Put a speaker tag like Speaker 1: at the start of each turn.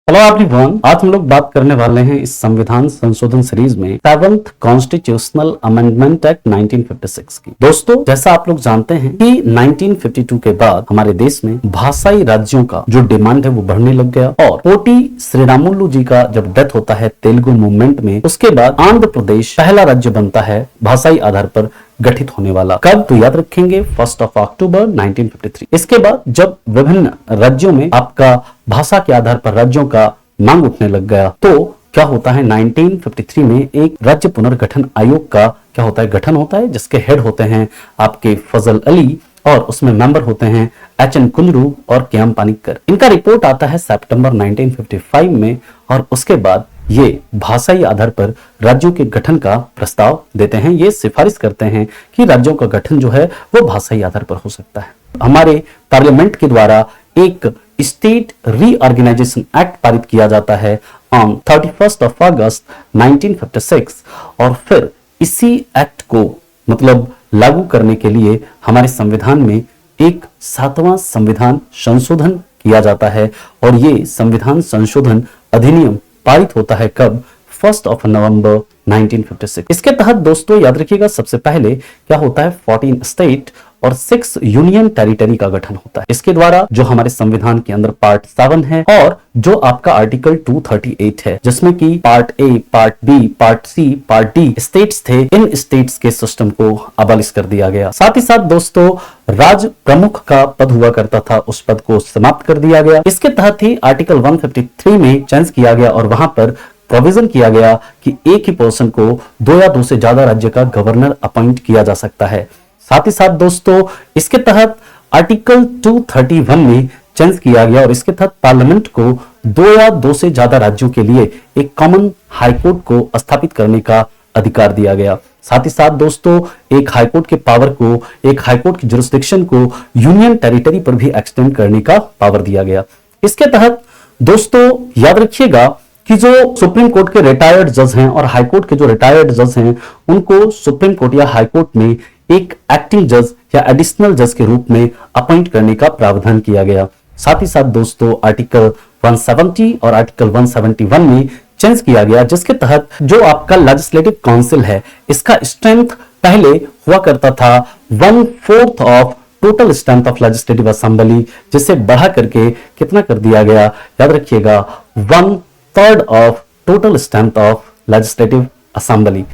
Speaker 1: Hello everyone, आज हम लोग बात करने वाले हैं इस संविधान संशोधन सीरीज में 7th कॉन्स्टिट्यूशनल अमेंडमेंट एक्ट 1956 की। दोस्तों, जैसा आप लोग जानते हैं कि 1952 के बाद हमारे देश में भाषाई राज्यों का जो डिमांड है वो बढ़ने लग गया और पोटी श्रीरामुलु जी का जब डेथ होता है तेलुगु मूवमेंट में, उसके बाद आंध्र प्रदेश पहला राज्य बनता है भाषाई आधार पर गठित होने वाला। कब? तो याद रखेंगे 1 अक्टूबर 1953। इसके बाद जब विभिन्न राज्यों में आपका भाषा के आधार पर राज्यों का मांग उठने लग गया, तो क्या होता है 1953 में एक राज्य पुनर्गठन आयोग का क्या होता है गठन होता है, जिसके हेड होते हैं आपके फजल अली और उसमें मेंबर होते हैं एच.एन. कुंजरू और के.एम. पानिक्कर। इनका रिपोर्ट आता है सितंबर 1955 में और उसके बाद ये भाषाई आधार पर राज्यों के गठन का प्रस्ताव देते हैं। ये सिफारिश करते हैं कि राज्यों का गठन जो है वो भाषाई आधार पर हो सकता है। हमारे पार्लियामेंट के द्वारा एक स्टेट रीऑर्गेनाइजेशन एक्ट पारित किया जाता है ऑन 31 अगस्त 1956 और फिर इसी एक्ट को मतलब लागू करने के लिए हमारे संविधान में एक 7वां संविधान संशोधन किया जाता है और ये संविधान संशोधन अधिनियम पारित होता है कब? 1 नवंबर 1956। इसके तहत दोस्तों याद रखिएगा, सबसे पहले क्या होता है 14 स्टेट और 6 यूनियन टेरिटरी का गठन होता है। इसके द्वारा जो हमारे संविधान के अंदर पार्ट 7 है और जो आपका आर्टिकल 238 है, जिसमें कि part A, part B, part C, part D states थे, इन स्टेट्स के सिस्टम को अबालिश कर दिया गया। साथ ही साथ दोस्तों राज प्रमुख का पद हुआ करता था, उस पद को समाप्त कर दिया गया। इसके तहत ही आर्टिकल 153 में चेंज किया गया और वहां पर प्रोविजन किया गया कि एक ही पर्सन को 2 या 2 से ज्यादा राज्य का गवर्नर अपॉइंट किया जा सकता है। साथ ही साथ दोस्तों इसके तहत आर्टिकल 231 में चेंज किया गया और इसके तहत पार्लियामेंट को 2 या 2 से ज्यादा राज्यों के लिए एक कॉमन हाईकोर्ट को स्थापित करने का अधिकार दिया गया। साथ ही साथ दोस्तों एक हाईकोर्ट के पावर को, एक हाईकोर्ट की जुरिस्डिक्शन को यूनियन टेरिटरी पर भी एक्सटेंड करने का पावर दिया गया। इसके तहत दोस्तों याद रखिएगा कि जो सुप्रीम कोर्ट के रिटायर्ड जज हैं और हाई कोर्ट के जो रिटायर्ड जज हैं, उनको सुप्रीम कोर्ट या हाई कोर्ट में एक एक्टिंग जज या एडिशनल जज के रूप में अपॉइंट करने का प्रावधान किया गया। साथ ही साथ दोस्तों आर्टिकल 170 और आर्टिकल 171 में चेंज किया गया, जिसके तहत जो आपका लेजिस्लेटिव काउंसिल है, इसका स्ट्रेंथ पहले हुआ करता था 1/4 of total strength of legislative assembly, जिसे बढ़ा करके कितना कर दिया गया? याद रखिएगा 1/3 of total strength of legislative assembly.